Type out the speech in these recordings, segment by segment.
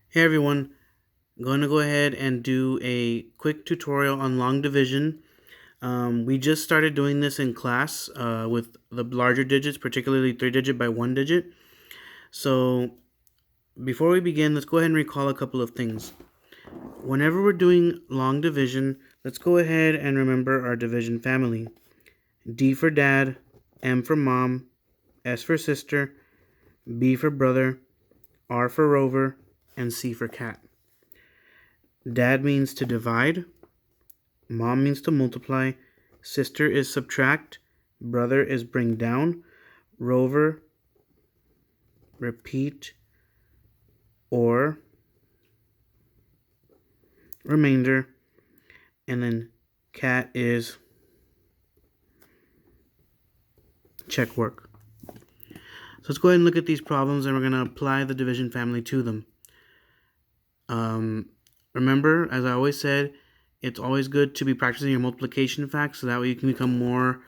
Hey everyone, I'm going to go ahead and do a quick tutorial on long division. We just started doing this in class with the larger digits, particularly 3 digit by 1 digit. So before we begin, let's go ahead and recall a couple of things. Whenever we're doing long division, let's go ahead and remember our division family. D for dad, M for mom, S for sister, B for brother, R for rover, and C for cat. Dad means to divide, mom means to multiply, sister is subtract, brother is bring down, rover, repeat, or remainder, and then cat is check work. So let's go ahead and look at these problems and we're going to apply the division family to them. Remember, as I always said, it's always good to be practicing your multiplication facts so that way you can become more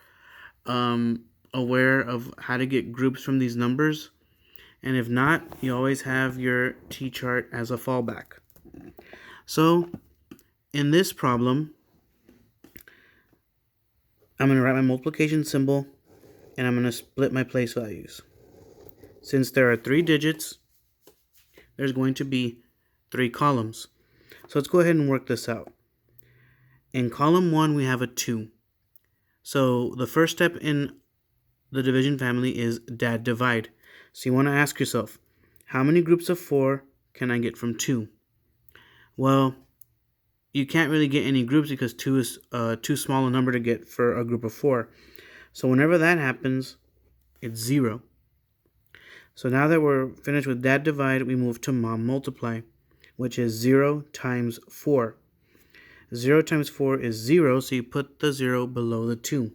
aware of how to get groups from these numbers. And if not, you always have your t-chart as a fallback. So in this problem, I'm going to write my multiplication symbol and I'm going to split my place values. Since there are 3 digits, there's going to be 3 columns. So let's go ahead and work this out. In column 1, we have a 2. So the first step in the division family is dad divide. So you want to ask yourself, how many groups of 4 can I get from 2? Well, you can't really get any groups because 2 is too small a number to get for a group of 4. So whenever that happens, it's 0. So now that we're finished with dad divide, we move to mom multiply, which is 0 times 4. 0 times 4 is 0, so you put the 0 below the 2.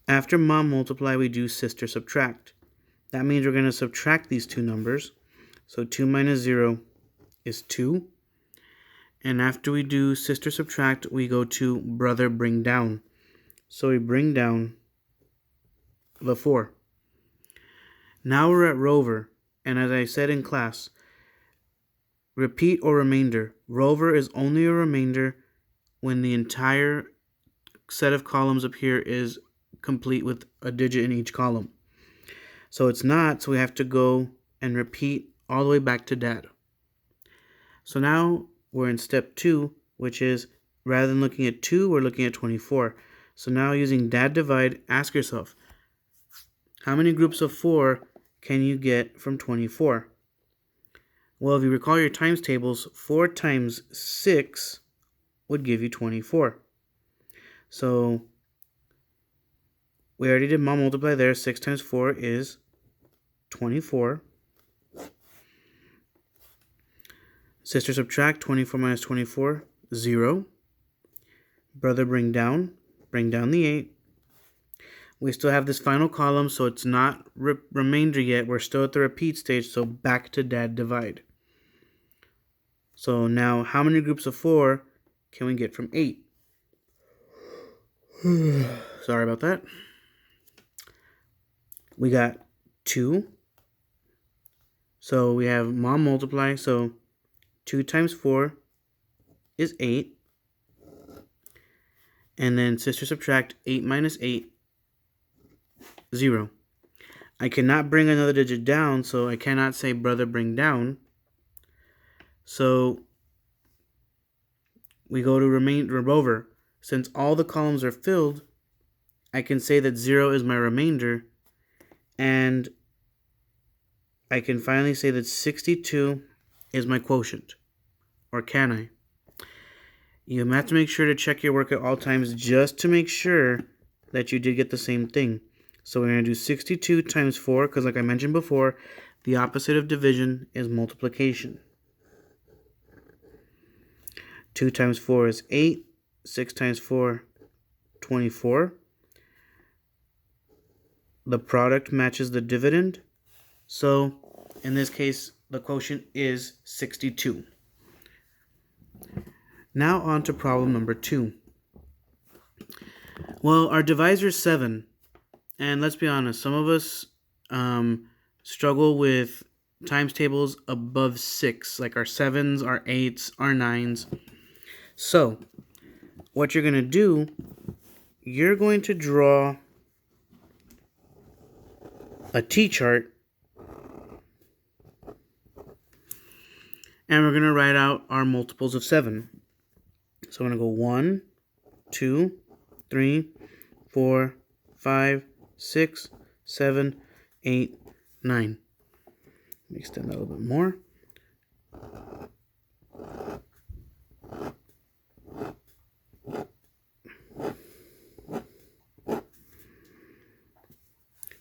After mom multiply, we do sister subtract. That means we're going to subtract these two numbers. So 2 minus 0 is 2. And after we do sister subtract, we go to brother bring down. So we bring down the 4. Now we're at rover. And as I said in class, repeat or remainder. Rover is only a remainder when the entire set of columns up here is complete with a digit in each column. So it's not, so we have to go and repeat all the way back to dad. So now we're in step 2, which is rather than looking at 2, we're looking at 24. So now using dad divide, ask yourself, how many groups of 4 can you get from 24? Well, if you recall your times tables, 4 times 6 would give you 24. So we already did mom multiply there. 6 times 4 is 24. Sister subtract, 24 minus 24, 0. Brother bring down the 8. We still have this final column, so it's not remainder yet. We're still at the repeat stage, so back to dad divide. So now, how many groups of 4 can we get from 8? Sorry about that. We got 2. So we have mom multiply, so 2 times 4 is 8. And then sister subtract, 8 minus 8, 0. I cannot bring another digit down, so I cannot say brother bring down. So we go to rover. Since all the columns are filled, I can say that 0 is my remainder, and I can finally say that 62 is my quotient. Or can I? You have to make sure to check your work at all times just to make sure that you did get the same thing. So we're going to do 62 times 4, because like I mentioned before, the opposite of division is multiplication. 2 times 4 is 8. 6 times 4, 24. The product matches the dividend. So in this case, the quotient is 62. Now on to problem number 2. Well, our divisor is 7. And let's be honest, some of us struggle with times tables above 6, like our 7s, our 8s, our 9s. So, what you're going to do, you're going to draw a T-chart, and we're going to write out our multiples of 7. So I'm going to go 1, 2, 3, 4, 5, 6, 7, 8, 9. Let me extend that a little bit more.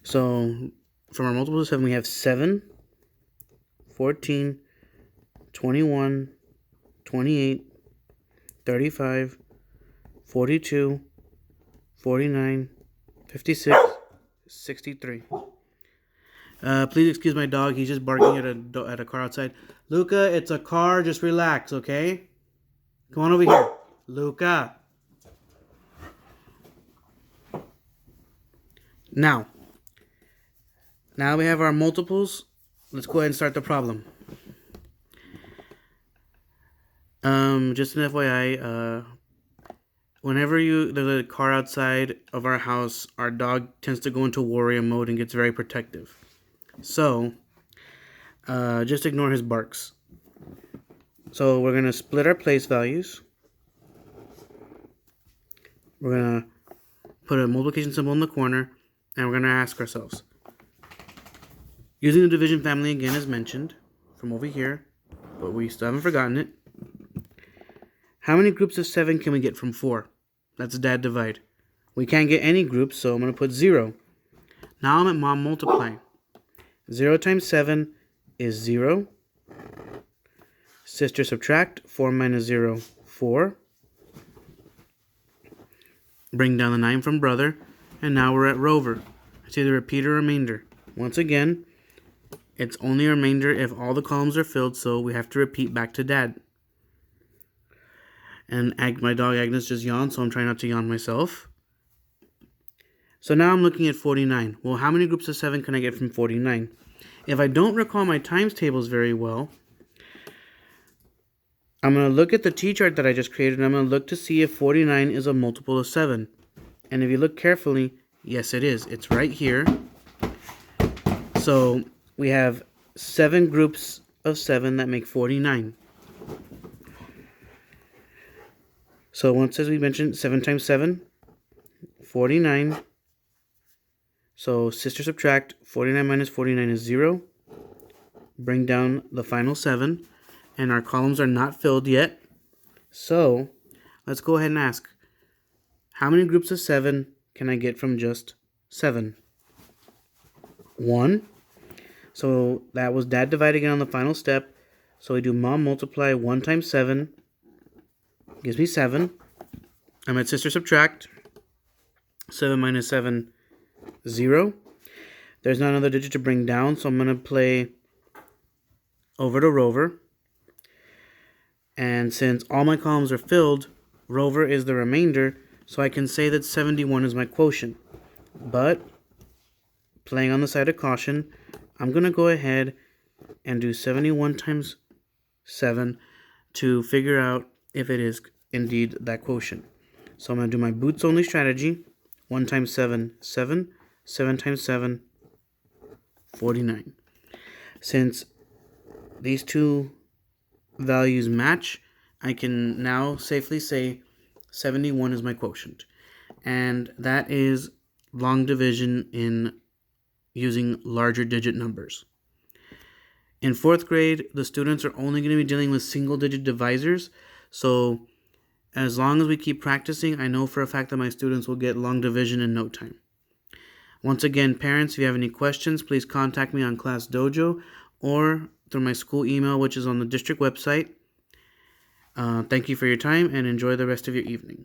So from our multiples of 7, we have 7, 14, 21, 28, 35, 42, 49, 56, 63. Please excuse my dog. He's just barking at a car outside. Luca, it's a car. Just relax, okay? Come on over here. Luca. Now we have our multiples. Let's go ahead and start the problem. Just an FYI, whenever there's a car outside of our house, our dog tends to go into warrior mode and gets very protective. So, just ignore his barks. So we're going to split our place values. We're going to put a multiplication symbol in the corner, and we're going to ask ourselves, using the division family again as mentioned from over here, but we still haven't forgotten it. How many groups of 7 can we get from 4? That's dad divide. We can't get any groups, so I'm going to put 0. Now I'm at mom multiply. 0 times 7 is 0. Sister subtract. 4 minus 0, 4. Bring down the 9 from brother. And now we're at Rover. It's either repeat or remainder. Once again, it's only a remainder if all the columns are filled, so we have to repeat back to dad. And my dog Agnes just yawned, so I'm trying not to yawn myself. So now I'm looking at 49. Well, how many groups of 7 can I get from 49? If I don't recall my times tables very well, I'm going to look at the T-chart that I just created, and I'm going to look to see if 49 is a multiple of 7. And if you look carefully, yes it is. It's right here. So we have 7 groups of 7 that make 49. So once, as we mentioned, 7 times 7, 49. So sister subtract, 49 minus 49 is 0. Bring down the final 7. And our columns are not filled yet. So let's go ahead and ask, how many groups of 7 can I get from just 7? 1. So that was dad divide again on the final step. So we do mom multiply. 1 times 7 gives me 7. I'm at sister subtract. 7 minus 7, 0. There's not another digit to bring down, so I'm going to play over to Rover. And since all my columns are filled, Rover is the remainder, so I can say that 71 is my quotient. But, playing on the side of caution, I'm going to go ahead and do 71 times 7 to figure out if it is indeed that quotient. So I'm going to do my boots only strategy. 1 times 7, 7. 7 times 7, 49. Since these two values match, I can now safely say 71 is my quotient. And that is long division in using larger digit numbers. In 4th grade, the students are only going to be dealing with single digit divisors. So as long as we keep practicing, I know for a fact that my students will get long division in no time. Once again, parents, if you have any questions, please contact me on Class Dojo or through my school email, which is on the district website. Thank you for your time and enjoy the rest of your evening.